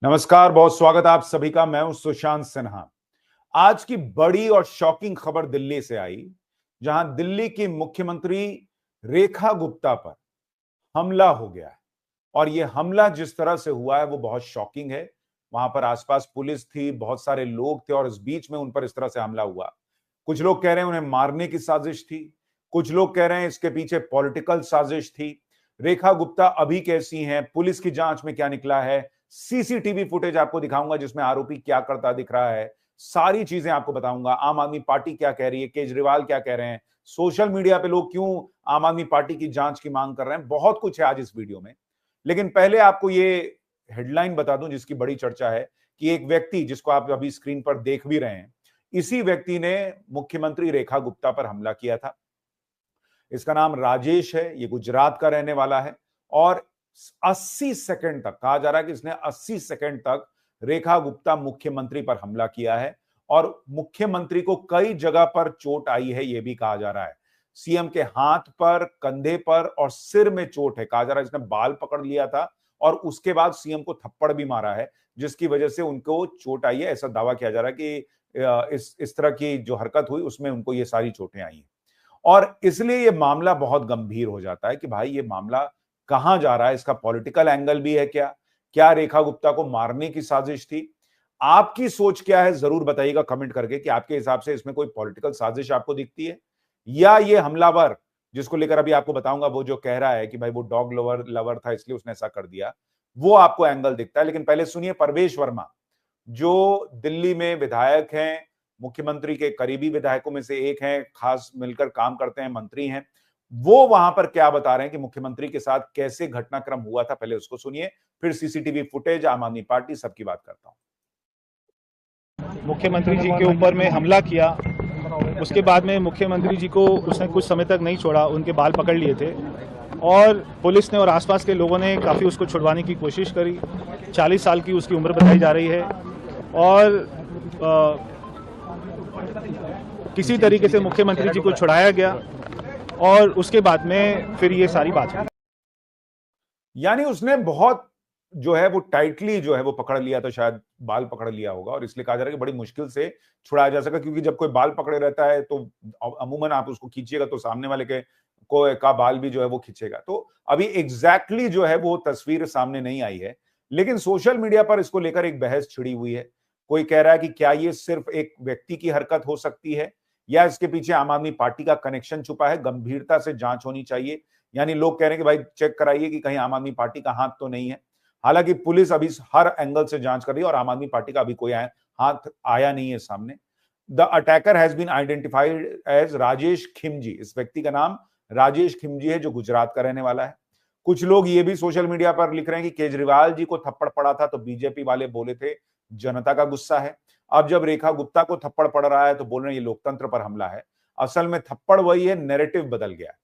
नमस्कार, बहुत स्वागत है आप सभी का। मैं हूं सुशांत सिन्हा। आज की बड़ी और शॉकिंग खबर दिल्ली से आई, जहां दिल्ली की मुख्यमंत्री रेखा गुप्ता पर हमला हो गया है। और यह हमला जिस तरह से हुआ है वो बहुत शॉकिंग है। वहां पर आसपास पुलिस थी, बहुत सारे लोग थे और इस बीच में उन पर इस तरह से हमला हुआ। कुछ लोग कह रहे हैं उन्हें मारने की साजिश थी, कुछ लोग कह रहे हैं इसके पीछे पॉलिटिकल साजिश थी। रेखा गुप्ता अभी कैसी हैं, पुलिस की जांच में क्या निकला है, सीसीटीवी फुटेज आपको दिखाऊंगा जिसमें आरोपी क्या करता दिख रहा है, सारी चीजें आपको बताऊंगा। आम आदमी पार्टी क्या कह रही है, केजरीवाल क्या कह रहे हैं, सोशल मीडिया पे लोग क्यों आम आदमी पार्टी की जांच की मांग कर रहे हैं, बहुत कुछ है आज इस वीडियो में। लेकिन पहले आपको ये हेडलाइन बता दूं जिसकी बड़ी चर्चा है कि एक व्यक्ति जिसको आप अभी स्क्रीन पर देख भी रहे हैं, इसी व्यक्ति ने मुख्यमंत्री रेखा गुप्ता पर हमला किया था। इसका नाम राजेश है, ये गुजरात का रहने वाला है और 80 सेकंड तक कहा जा रहा है कि इसने 80 सेकंड तक रेखा गुप्ता मुख्यमंत्री पर हमला किया है और मुख्यमंत्री को कई जगह पर चोट आई है, यह भी कहा जा रहा है। सीएम के हाथ पर, कंधे पर और सिर में चोट है। कहा जा रहा है इसने बाल पकड़ लिया था और उसके बाद सीएम को थप्पड़ भी मारा है, जिसकी वजह से उनको चोट आई है। ऐसा दावा किया जा रहा है कि इस तरह की जो हरकत हुई उसमें उनको ये सारी चोटें आई हैं। और इसलिए ये मामला बहुत गंभीर हो जाता है कि भाई ये मामला कहां जा रहा है, इसका पॉलिटिकल एंगल भी है क्या, क्या रेखा गुप्ता को मारने की साजिश थी। आपकी सोच क्या है जरूर बताइएगा कमेंट करके कि आपके हिसाब से इसमें कोई पॉलिटिकल साजिश आपको दिखती है या ये हमलावर जिसको लेकर अभी आपको बताऊंगा, वो जो कह रहा है कि भाई वो डॉग लवर लवर था इसलिए उसने ऐसा कर दिया, वो आपको एंगल दिखता है। लेकिन पहले सुनिए परवेश वर्मा, जो दिल्ली में विधायक हैं, मुख्यमंत्री के करीबी विधायकों में से एक हैं, खास मिलकर काम करते हैं, मंत्री हैं, वो वहां पर क्या बता रहे हैं कि मुख्यमंत्री के साथ कैसे घटनाक्रम हुआ था। पहले उसको सुनिए, फिर सीसीटीवी फुटेज, आम आदमी पार्टी, सबकी बात करता हूं। मुख्यमंत्री जी के ऊपर में हमला किया, उसके बाद में मुख्यमंत्री जी को उसने कुछ समय तक नहीं छोड़ा, उनके बाल पकड़ लिए थे और पुलिस ने और आसपास के लोगों ने काफ़ी उसको छुड़वाने की कोशिश करी। 40 साल की उसकी उम्र बताई जा रही है और किसी तरीके से मुख्यमंत्री जी को छुड़ाया गया और उसके बाद में फिर ये सारी बात हुई। यानी उसने बहुत जो है वो टाइटली जो है वो पकड़ लिया था, शायद बाल पकड़ लिया होगा और इसलिए कहा जा रहा है कि बड़ी मुश्किल से छुड़ाया जा सका, क्योंकि जब कोई बाल पकड़े रहता है तो अमूमन आप उसको खींचिएगा तो सामने वाले के को का बाल भी जो है वो खींचेगा। तो अभी एग्जैक्टली जो है वो तस्वीर सामने नहीं आई है, लेकिन सोशल मीडिया पर इसको लेकर एक बहस छिड़ी हुई है। कोई कह रहा है कि क्या ये सिर्फ एक व्यक्ति की हरकत हो सकती है या इसके पीछे आम आदमी पार्टी का कनेक्शन छुपा है, गंभीरता से जांच होनी चाहिए। यानी लोग कह रहे हैं कि भाई चेक कराइए कि कहीं आम आदमी पार्टी का हाथ तो नहीं है। हालांकि पुलिस अभी हर एंगल से जांच कर रही है और आम आदमी पार्टी का अभी कोई हाथ आया नहीं है सामने। The attacker has been identified as Rajesh Khimji. इस व्यक्ति का नाम राजेश खिमजी है, जो गुजरात का रहने वाला है। कुछ लोग ये भी सोशल मीडिया पर लिख रहे हैं कि केजरीवाल जी को थप्पड़ पड़ा था तो बीजेपी वाले बोले थे जनता का गुस्सा है। अब जब रेखा गुप्ता को थप्पड़ पड़ रहा है तो बोल रहे हैं ये लोकतंत्र पर हमला है। असल में थप्पड़ वही है, नैरेटिव बदल गया है।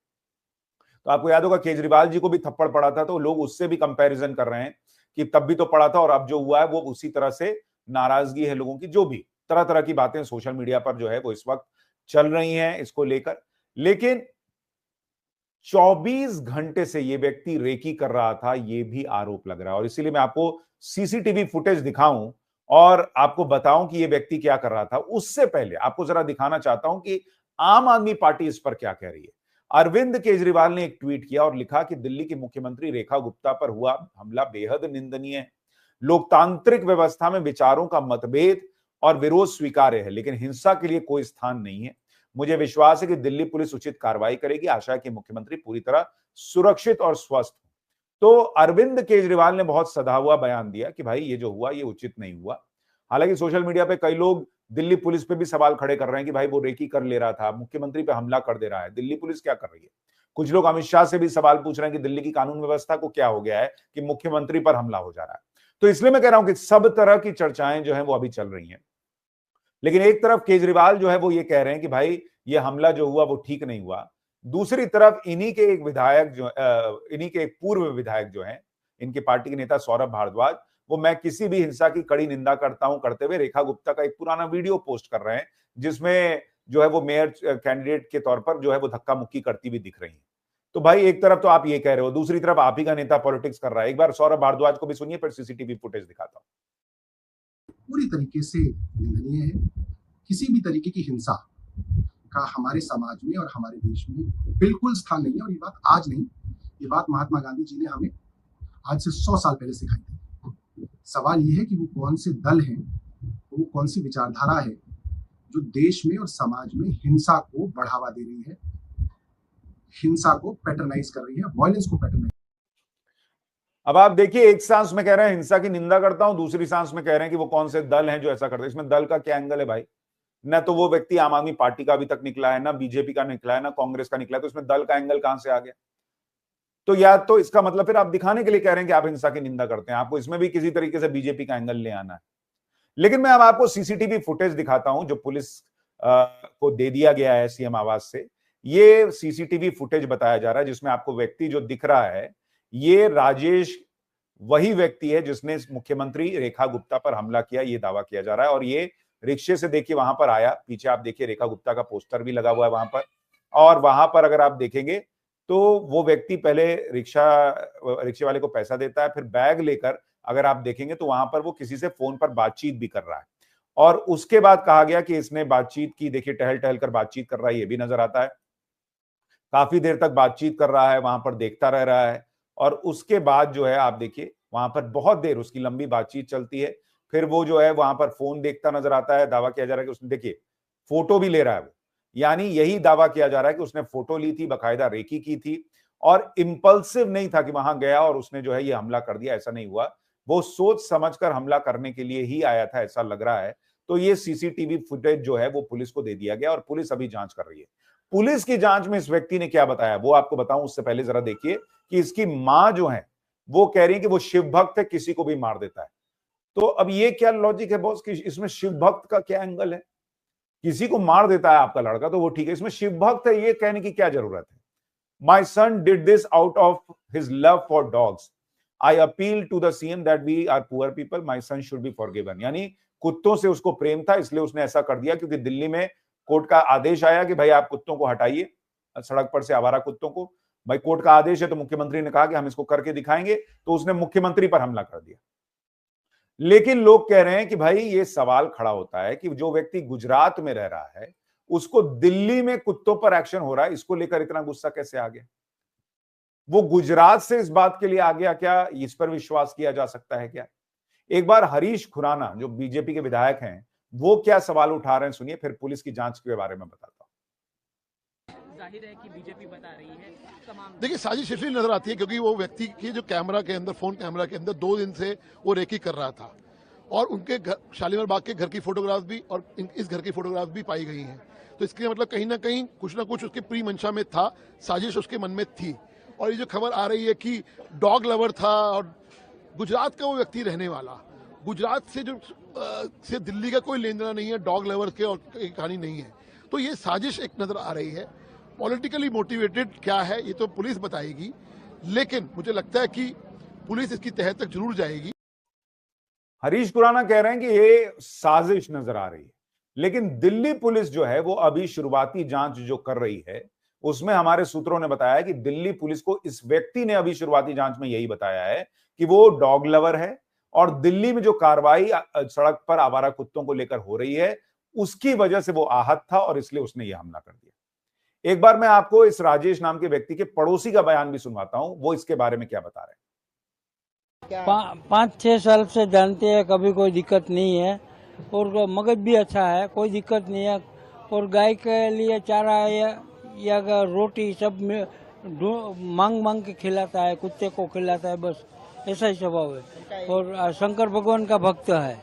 तो आपको याद होगा केजरीवाल जी को भी थप्पड़ पड़ा था तो लोग उससे भी कंपैरिजन कर रहे हैं कि तब भी तो पड़ा था और अब जो हुआ है वो उसी तरह से नाराजगी है लोगों की। जो भी तरह तरह की बातें सोशल मीडिया पर जो है वो इस वक्त चल रही हैं इसको लेकर। लेकिन 24 घंटे से ये व्यक्ति रेकी कर रहा था, ये भी आरोप लग रहा है और इसीलिए मैं आपको सीसीटीवी फुटेज दिखाऊं और आपको बताऊं कि ये व्यक्ति क्या कर रहा था। उससे पहले आपको जरा दिखाना चाहता हूं कि आम आदमी पार्टी इस पर क्या कह रही है। अरविंद केजरीवाल ने एक ट्वीट किया और लिखा कि दिल्ली की मुख्यमंत्री रेखा गुप्ता पर हुआ हमला बेहद निंदनीय है। लोकतांत्रिक व्यवस्था में विचारों का मतभेद और विरोध स्वीकार्य है, लेकिन हिंसा के लिए कोई स्थान नहीं है। मुझे विश्वास है कि दिल्ली पुलिस उचित कार्रवाई करेगी। आशा है कि मुख्यमंत्री पूरी तरह सुरक्षित और स्वस्थ हो। तो अरविंद केजरीवाल ने बहुत सधा हुआ बयान दिया कि भाई ये जो हुआ ये उचित नहीं हुआ। हालांकि सोशल मीडिया पे कई लोग दिल्ली पुलिस पे भी सवाल खड़े कर रहे हैं कि भाई वो रेकी कर ले रहा था, मुख्यमंत्री पे हमला कर दे रहा है, दिल्ली पुलिस क्या कर रही है। कुछ लोग अमित शाह से भी सवाल पूछ रहे हैं कि दिल्ली की कानून व्यवस्था को क्या हो गया है कि मुख्यमंत्री पर हमला हो जा रहा है। तो इसलिए मैं कह रहा हूं कि सब तरह की चर्चाएं जो है वो अभी चल रही हैं। लेकिन एक तरफ केजरीवाल जो है वो ये कह रहे हैं कि भाई ये हमला जो हुआ वो ठीक नहीं हुआ। दूसरी तरफ इन्हीं के एक विधायक जो इन्हीं के एक पूर्व विधायक जो हैं, इनकी पार्टी के नेता सौरभ भारद्वाज, वो मैं किसी भी हिंसा की कड़ी निंदा करता हूं करते हुए रेखा गुप्ता का एक पुराना वीडियो पोस्ट कर रहे हैं जिसमें जो है वो मेयर कैंडिडेट के तौर पर जो है वो धक्का मुक्की करती हुई दिख रही है। तो भाई एक तरफ तो आप ये कह रहे हो, दूसरी तरफ आप ही का नेता पॉलिटिक्स कर रहा है। एक बार सौरभ भारद्वाज को भी सुनिए, फिर सीसीटीवी फुटेज दिखाता हूं। पूरी तरीके से निंदनीय है। किसी भी तरीके की हिंसा का हमारे समाज में और हमारे देश में बिल्कुल स्थान नहीं है। और ये बात आज नहीं, ये बात महात्मा गांधी जी ने हमें आज से 100 साल पहले सिखाई थी। सवाल ये है कि वो कौन से दल हैं, वो कौन सी विचारधारा है जो देश में और समाज में हिंसा को बढ़ावा दे रही है, हिंसा को पैटर्नाइज कर रही है, वायलेंस को पैटर्नाइज। अब आप देखिए, एक सांस में कह रहे हैं हिंसा की निंदा करता हूं, दूसरी सांस में कह रहे हैं कि वो कौन से दल हैं जो ऐसा करते हैं। इसमें दल का क्या एंगल है भाई? न तो वो व्यक्ति आम आदमी पार्टी का अभी तक निकला है, ना बीजेपी का निकला है, ना कांग्रेस का निकला है, तो इसमें दल का एंगल कहां से आ गया? तो या तो इसका मतलब फिर आप दिखाने के लिए कह रहे हैं कि आप हिंसा की निंदा करते हैं, आपको इसमें भी किसी तरीके से बीजेपी का एंगल ले आना है। लेकिन मैं अब आपको सीसीटीवी फुटेज दिखाता हूं जो पुलिस को दे दिया गया है सीएम आवास से। ये सीसीटीवी फुटेज बताया जा रहा है जिसमें आपको व्यक्ति जो दिख रहा है, ये राजेश वही व्यक्ति है जिसने मुख्यमंत्री रेखा गुप्ता पर हमला किया, ये दावा किया जा रहा है। और ये रिक्शे से देखिए वहां पर आया, पीछे आप देखिए रेखा गुप्ता का पोस्टर भी लगा हुआ है वहां पर। और वहां पर अगर आप देखेंगे तो वो व्यक्ति पहले रिक्शे वाले को पैसा देता है, फिर बैग लेकर अगर आप देखेंगे तो वहां पर वो किसी से फोन पर बातचीत भी कर रहा है। और उसके बाद कहा गया कि इसने बातचीत की, देखिए टहल टहल कर बातचीत कर रहा है, ये भी नजर आता है। काफी देर तक बातचीत कर रहा है, वहां पर देखता रह रहा है। और उसके बाद जो है आप देखिए वहां पर बहुत देर उसकी लंबी बातचीत चलती है। फिर वो जो है वहां पर फोन देखता नजर आता है। दावा किया जा रहा है कि उसने, देखिए फोटो भी ले रहा है वो, यानी यही दावा किया जा रहा है कि उसने फोटो ली थी, बकायदा रेकी की थी और इंपल्सिव नहीं था कि वहां गया और उसने जो है ये हमला कर दिया, ऐसा नहीं हुआ। वो सोच समझकर हमला करने के लिए ही आया था, ऐसा लग रहा है। तो ये सीसीटीवी फुटेज जो है वो पुलिस को दे दिया गया और पुलिस अभी जांच कर रही है। पुलिस की जांच में इस व्यक्ति ने क्या बताया वो आपको बताऊं, उससे पहले जरा देखिए कि इसकी मां जो है वो कह रही है कि वो शिव भक्त है, किसी को भी मार देता है। तो अब ये क्या लॉजिक है बॉस कि इसमें शिव भक्त का क्या एंगल है? किसी को मार देता है आपका लड़का तो वो ठीक है, इसमें शिव भक्त है ये कहने की क्या जरूरत है? My son did this out of his love for dogs. I appeal to the CM that we are poor people. My son should be forgiven. यानी कुत्तों से उसको प्रेम था इसलिए उसने ऐसा कर दिया, क्योंकि दिल्ली में कोर्ट का आदेश आया कि भाई आप कुत्तों को हटाइए सड़क पर से, आवारा कुत्तों को। भाई कोर्ट का आदेश है तो मुख्यमंत्री ने कहा कि हम इसको करके दिखाएंगे, तो उसने मुख्यमंत्री पर हमला कर दिया। लेकिन लोग कह रहे हैं कि भाई ये सवाल खड़ा होता है कि जो व्यक्ति गुजरात में रह रहा है उसको दिल्ली में कुत्तों पर एक्शन हो रहा है, इसको लेकर इतना गुस्सा कैसे आ गया? वो गुजरात से इस बात के लिए आ गया क्या? इस पर विश्वास किया जा सकता है क्या? एक बार हरीश खुराना जो बीजेपी के विधायक हैं वो क्या सवाल उठा रहे हैं सुनिए, फिर पुलिस की जांच के बारे में बताता हूं। जाहिर है कि बीजेपी बता रही है तमाम। देखिए साजिश इसलिए नजर आती है क्योंकि वो व्यक्ति की जो कैमरा के अंदर, फोन कैमरा के अंदर 2 दिन से वो रेकी कर रहा था और उनके घर, शालीमार बाग के घर की फोटोग्राफ भी और इस घर की फोटोग्राफ भी पाई गई हैं। तो इसके मतलब कहीं ना कुछ उसके प्री मंशा में था, साजिश उसके मन में थी। और ये जो खबर आ रही है कि डॉग लवर था और गुजरात का वो व्यक्ति रहने वाला, गुजरात से से दिल्ली का कोई लेन देना नहीं है, डॉग लवर के और कहानी नहीं है। तो ये साजिश एक नजर आ रही है। पॉलिटिकली मोटिवेटेड क्या है ये तो पुलिस बताएगी, लेकिन मुझे लगता है कि पुलिस इसकी तह तक जरूर जाएगी। हरीश खुराना कह रहे हैं कि ये साजिश नजर आ रही है, लेकिन दिल्ली पुलिस जो है वो अभी शुरुआती जांच जो कर रही है उसमें हमारे सूत्रों ने बताया कि दिल्ली पुलिस को इस व्यक्ति ने अभी शुरुआती जांच में यही बताया है कि वो डॉग लवर है और दिल्ली में जो कार्रवाई सड़क पर आवारा कुत्तों को लेकर हो रही है उसकी वजह से वो आहत था और इसलिए उसने ये हमला कर दिया। एक बार मैं आपको इस राजेश नाम के व्यक्ति के पड़ोसी का बयान भी सुनवाता हूं, वो इसके बारे में क्या बता रहे हैं। 5-6 साल से जानते हैं, कभी कोई दिक्कत नहीं है और मगज भी अच्छा है, कोई दिक्कत नहीं है। और गाय के लिए चारा या रोटी सब मांग मांग के खिलाता है, कुत्ते को खिलाता है, बस ऐसा ही स्वभाव है। और शंकर भगवान का भक्त है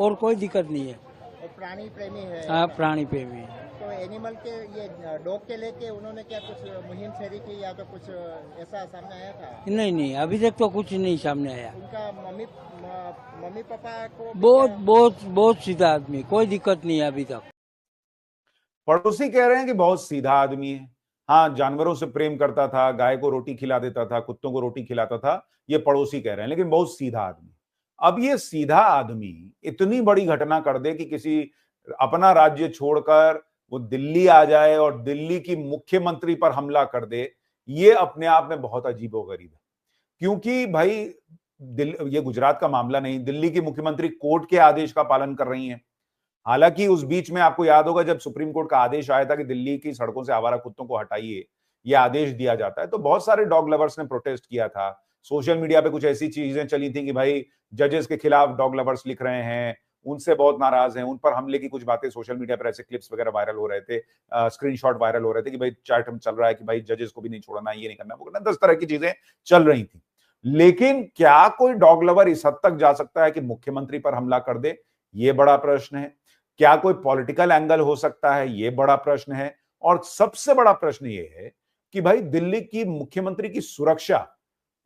और कोई दिक्कत नहीं है। और प्राणी प्रेमी है। हाँ, प्राणी प्रेमी है। तो एनिमल के ये डॉग के लेके उन्होंने क्या कुछ मुहिम छेड़ी की या तो कुछ ऐसा सामने आया था? नहीं, अभी तक तो कुछ नहीं सामने आया। उनका मम्मी पापा को बहुत सीधा आदमी, कोई दिक्कत नहीं है अभी तक। पड़ोसी कह रहे हैं कि बहुत सीधा आदमी है, हाँ जानवरों से प्रेम करता था, गाय को रोटी खिला देता था, कुत्तों को रोटी खिलाता था, ये पड़ोसी कह रहे हैं, लेकिन बहुत सीधा आदमी। अब ये सीधा आदमी इतनी बड़ी घटना कर दे कि किसी अपना राज्य छोड़कर वो दिल्ली आ जाए और दिल्ली की मुख्यमंत्री पर हमला कर दे, ये अपने आप में बहुत अजीबोगरीब है। क्योंकि भाई ये गुजरात का मामला नहीं, दिल्ली की मुख्यमंत्री कोर्ट के आदेश का पालन कर रही हैं। हालांकि उस बीच में आपको याद होगा जब सुप्रीम कोर्ट का आदेश आया था कि दिल्ली की सड़कों से आवारा कुत्तों को हटाइए, यह आदेश दिया जाता है, तो बहुत सारे डॉग लवर्स ने प्रोटेस्ट किया था। सोशल मीडिया पे कुछ ऐसी चीजें चली थी कि भाई जजेस के खिलाफ डॉग लवर्स लिख रहे हैं, उनसे बहुत नाराज हैं, उन पर हमले की कुछ बातें सोशल मीडिया पर ऐसे क्लिप्स वगैरह वायरल हो रहे थे, स्क्रीनशॉट वायरल हो रहे थे कि भाई चैट चल रहा है कि भाई जजेस को भी नहीं छोड़ना, ये नहीं करना, वो करना, 10 तरह की चीजें चल रही थी। लेकिन क्या कोई डॉग लवर इस हद तक जा सकता है कि मुख्यमंत्री पर हमला कर दे? ये बड़ा प्रश्न है। क्या कोई पॉलिटिकल एंगल हो सकता है? ये बड़ा प्रश्न है। और सबसे बड़ा प्रश्न ये है कि भाई दिल्ली की मुख्यमंत्री की सुरक्षा,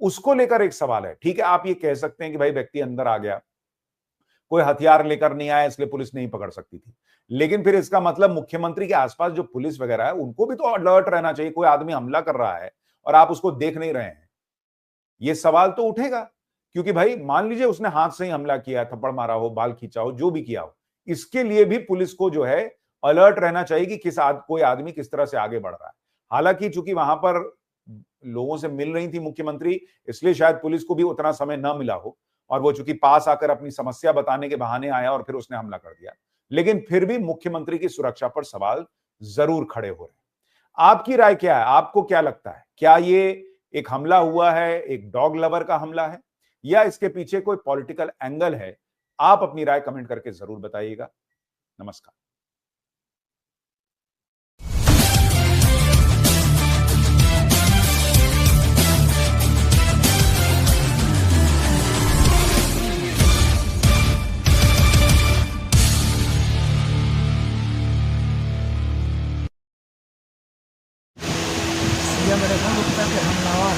उसको लेकर एक सवाल है। ठीक है, आप ये कह सकते हैं कि भाई व्यक्ति अंदर आ गया, कोई हथियार लेकर नहीं आया इसलिए पुलिस नहीं पकड़ सकती थी, लेकिन फिर इसका मतलब मुख्यमंत्री के आसपास जो पुलिस वगैरह है उनको भी तो अलर्ट रहना चाहिए। कोई आदमी हमला कर रहा है और आप उसको देख नहीं रहे हैं, ये सवाल तो उठेगा। क्योंकि भाई मान लीजिए उसने हाथ से ही हमला किया, थप्पड़ मारा हो, बाल खींचा हो, जो भी किया हो, इसके लिए भी पुलिस को जो है अलर्ट रहना चाहिए कि कोई आदमी किस तरह से आगे बढ़ रहा है। हालांकि चूंकि वहां पर लोगों से मिल रही थी मुख्यमंत्री, इसलिए शायद पुलिस को भी उतना समय न मिला हो, और वो चूंकि पास आकर अपनी समस्या बताने के बहाने आया और फिर उसने हमला कर दिया। लेकिन फिर भी मुख्यमंत्री की सुरक्षा पर सवाल जरूर खड़े हो रहे हैं। आपकी राय क्या है? आपको क्या लगता है? क्या ये एक हमला हुआ है, एक डॉग लवर का हमला है, या इसके पीछे कोई पॉलिटिकल एंगल है? आप अपनी राय कमेंट करके जरूर बताइएगा। नमस्कार। सीएम रेखा गुप्ता के हमलावर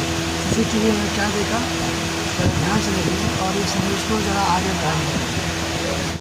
सीसीटीवी में क्या देखा, ध्यान से देखिए और इस न्यूज़ को जरा आगे बढ़ाइए।